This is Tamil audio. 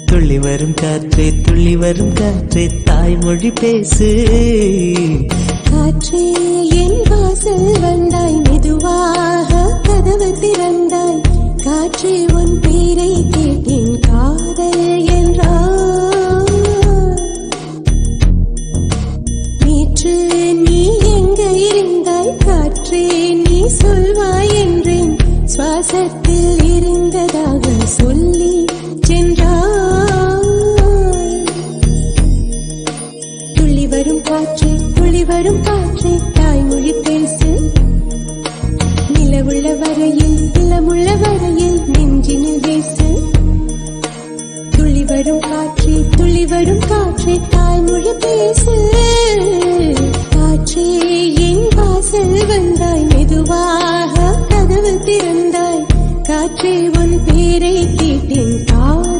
துள்ளி வரும் காற்றே துள்ளி வரும் காற்றே தாய்மொழி பேசு. காற்றே என் வாசல் வந்தாய், மெதுவாக கதவு திறந்தாய். காற்றே உன் பேரை கேட்டேன், காதல் என்றாய். நேற்று நீ எங்க இருந்தாய், காற்றே நீ சொல்வாய் என்றேன். சுவாசத்தில் இருந்ததாக சொல்லி சென்றாய். துள்ளி வரும் காற்றே துள்ளி வரும் காற்றே தாய்மொழி பேசு. நிலவுள்ள வரையில் நிலமுள்ள வரையில் நெஞ்சினில் பேசு. துள்ளி வரும் காற்றே துள்ளி வரும் காற்றே தாய்மொழி பேசு. காற்றே என் வாசல் வந்தாய், மெதுவாக கதவு திறந்தாய். காற்றே உன் பேரை கேட்டேன்.